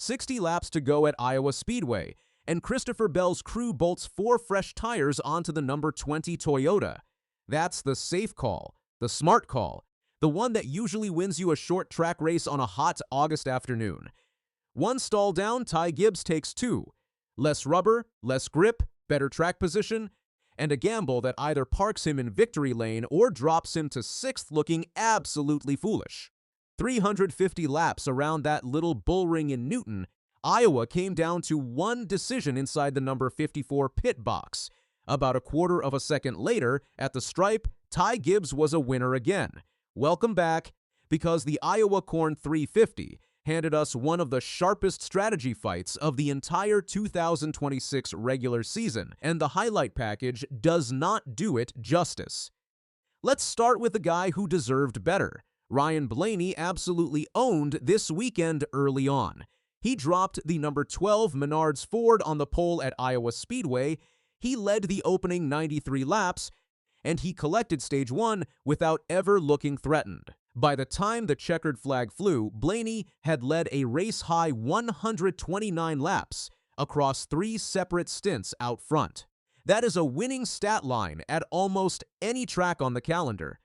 60 laps to go at Iowa Speedway, and Christopher Bell's crew bolts 4 fresh tires onto the number 20 Toyota. That's the safe call, the smart call, the one that usually wins you a short track race on a hot August afternoon. One stall down, Ty Gibbs takes 2. Less rubber, less grip, better track position, and a gamble that either parks him in victory lane or drops him to 6th, looking absolutely foolish. 350 laps around that little bullring in Newton, Iowa came down to one decision inside the number 54 pit box. About a quarter of a second later, at the stripe, Ty Gibbs was a winner again. Welcome back, because the Iowa Corn 350 handed us one of the sharpest strategy fights of the entire 2026 regular season, and the highlight package does not do it justice. Let's start with the guy who deserved better. Ryan Blaney absolutely owned this weekend early on. He dropped the number 12 Menards Ford on the pole at Iowa Speedway, he led the opening 93 laps, and he collected stage 1 without ever looking threatened. By the time the checkered flag flew, Blaney had led a race-high 129 laps across 3 separate stints out front. That is a winning stat line at almost any track on the calendar.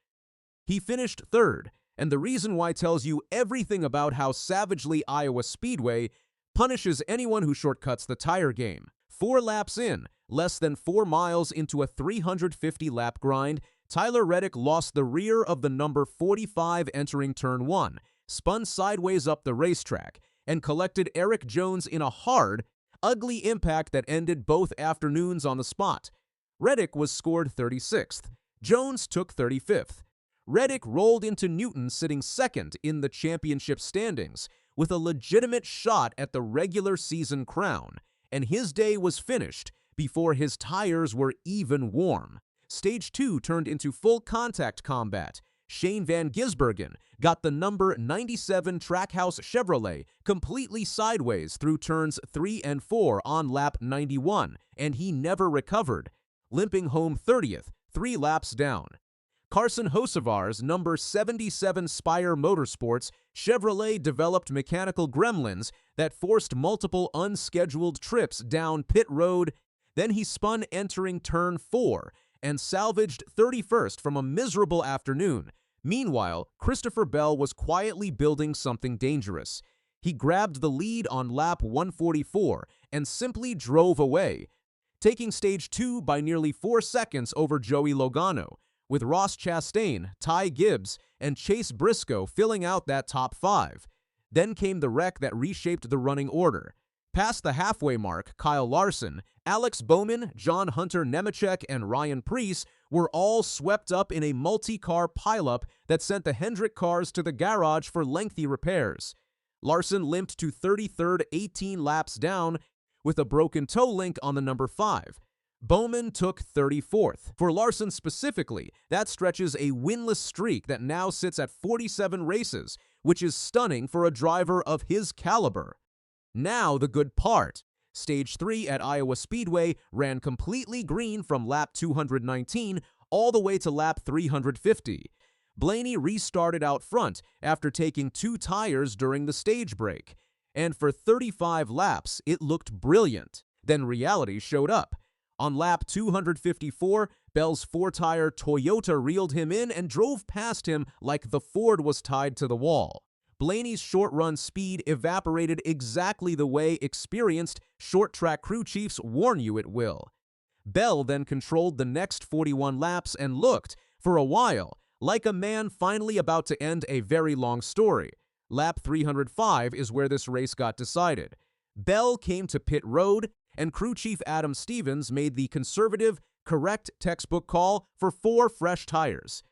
He finished 3rd, and the reason why tells you everything about how savagely Iowa Speedway punishes anyone who shortcuts the tire game. 4 laps in, less than 4 miles into a 350-lap grind, Tyler Reddick lost the rear of the number 45 entering turn 1, spun sideways up the racetrack, and collected Eric Jones in a hard, ugly impact that ended both afternoons on the spot. Reddick was scored 36th. Jones took 35th. Reddick rolled into Newton sitting 2nd in the championship standings with a legitimate shot at the regular season crown, and his day was finished before his tires were even warm. Stage 2 turned into full contact combat. Shane Van Gisbergen got the number 97 Trackhouse Chevrolet completely sideways through turns 3 and 4 on lap 91, and he never recovered, limping home 30th, 3 laps down. Carson Hocevar's number 77 Spire Motorsports Chevrolet developed mechanical gremlins that forced multiple unscheduled trips down pit road. Then he spun entering turn 4 and salvaged 31st from a miserable afternoon. Meanwhile, Christopher Bell was quietly building something dangerous. He grabbed the lead on lap 144 and simply drove away, taking stage 2 by nearly 4 seconds over Joey Logano, with Ross Chastain, Ty Gibbs, and Chase Briscoe filling out that top 5. Then came the wreck that reshaped the running order. Past the halfway mark, Kyle Larson, Alex Bowman, John Hunter Nemechek, and Ryan Preece were all swept up in a multi-car pileup that sent the Hendrick cars to the garage for lengthy repairs. Larson limped to 33rd 18 laps down with a broken toe link on the number 5. Bowman took 34th. For Larson specifically, that stretches a winless streak that now sits at 47 races, which is stunning for a driver of his caliber. Now the good part. Stage 3 at Iowa Speedway ran completely green from lap 219 all the way to lap 350. Blaney restarted out front after taking 2 tires during the stage break, and for 35 laps it looked brilliant. Then reality showed up. On lap 254, Bell's 4-tire Toyota reeled him in and drove past him like the Ford was tied to the wall. Blaney's short-run speed evaporated exactly the way experienced short-track crew chiefs warn you it will. Bell then controlled the next 41 laps and looked, for a while, like a man finally about to end a very long story. Lap 305 is where this race got decided. Bell came to pit road, and crew chief Adam Stevens made the conservative, correct textbook call for 4 fresh tires.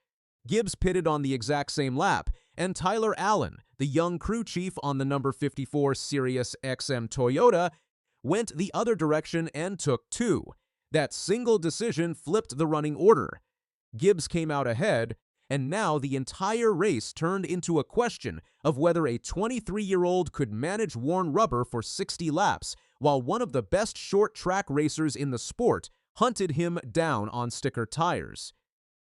Gibbs pitted on the exact same lap, and Tyler Allen, the young crew chief on the number 54 Sirius XM Toyota, went the other direction and took 2. That single decision flipped the running order. Gibbs came out ahead, and now the entire race turned into a question of whether a 23-year-old could manage worn rubber for 60 laps, while one of the best short-track racers in the sport hunted him down on sticker tires.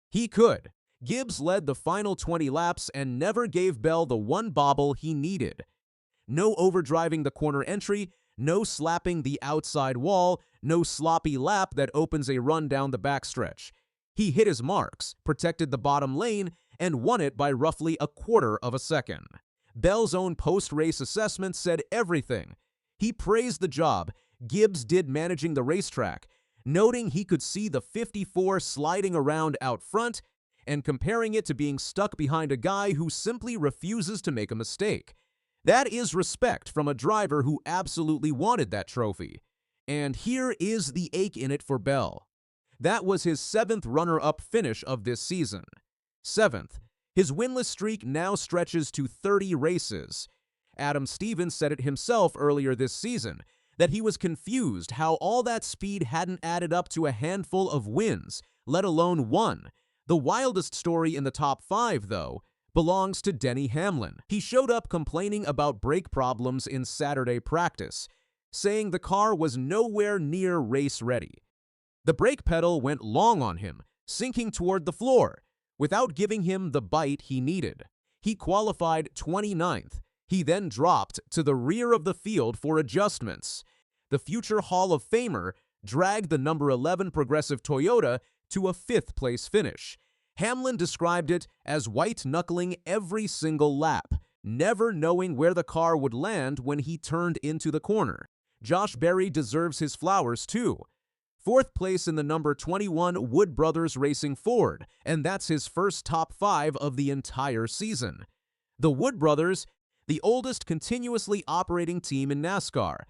He could. Gibbs led the final 20 laps and never gave Bell the one bobble he needed. No overdriving the corner entry, no slapping the outside wall, no sloppy lap that opens a run down the backstretch. He hit his marks, protected the bottom lane, and won it by roughly a quarter of a second. Bell's own post-race assessment said everything. He praised the job Gibbs did managing the racetrack, noting he could see the 54 sliding around out front and comparing it to being stuck behind a guy who simply refuses to make a mistake. That is respect from a driver who absolutely wanted that trophy. And here is the ache in it for Bell. That was his 7th runner-up finish of this season. 7th. His winless streak now stretches to 30 races. Adam Stevens said it himself earlier this season, that he was confused how all that speed hadn't added up to a handful of wins, let alone one. The wildest story in the top 5, though, belongs to Denny Hamlin. He showed up complaining about brake problems in Saturday practice, saying the car was nowhere near race-ready. The brake pedal went long on him, sinking toward the floor, without giving him the bite he needed. He qualified 29th. He then dropped to the rear of the field for adjustments. The future Hall of Famer dragged the number 11 Progressive Toyota to a 5th-place finish. Hamlin described it as white-knuckling every single lap, never knowing where the car would land when he turned into the corner. Josh Berry deserves his flowers, too. 4th place in the number 21 Wood Brothers Racing Ford, and that's his first top 5 of the entire season. The Wood Brothers, the oldest continuously operating team in NASCAR.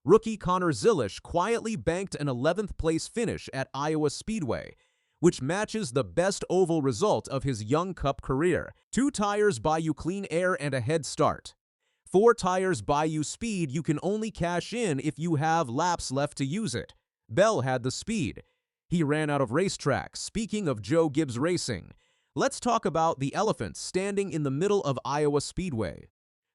Rookie Connor Zilisch quietly banked an 11th place finish at Iowa Speedway, which matches the best oval result of his young Cup career. 2 tires buy you clean air and a head start. 4 tires buy you speed you can only cash in if you have laps left to use it. Bell had the speed. He ran out of racetrack. Speaking of Joe Gibbs Racing, let's talk about the elephant standing in the middle of Iowa Speedway.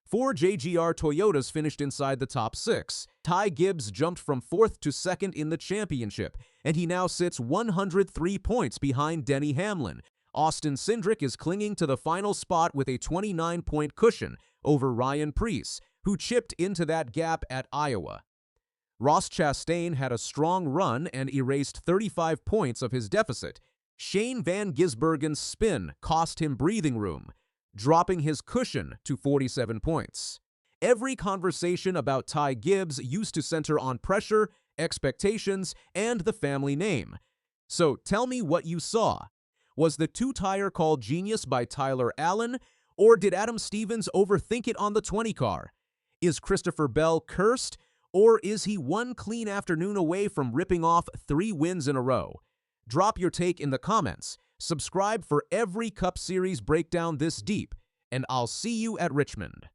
4 JGR Toyotas finished inside the top 6. Ty Gibbs jumped from 4th to 2nd in the championship, and he now sits 103 points behind Denny Hamlin. Austin Cindric is clinging to the final spot with a 29-point cushion over Ryan Preece, who chipped into that gap at Iowa. Ross Chastain had a strong run and erased 35 points of his deficit. Shane Van Gisbergen's spin cost him breathing room, dropping his cushion to 47 points. Every conversation about Ty Gibbs used to center on pressure, expectations, and the family name. So tell me what you saw. Was the 2-tire call genius by Tyler Allen, or did Adam Stevens overthink it on the 20 car? Is Christopher Bell cursed, or is he one clean afternoon away from ripping off 3 wins in a row? Drop your take in the comments. Subscribe for every Cup Series breakdown this deep, and I'll see you at Richmond.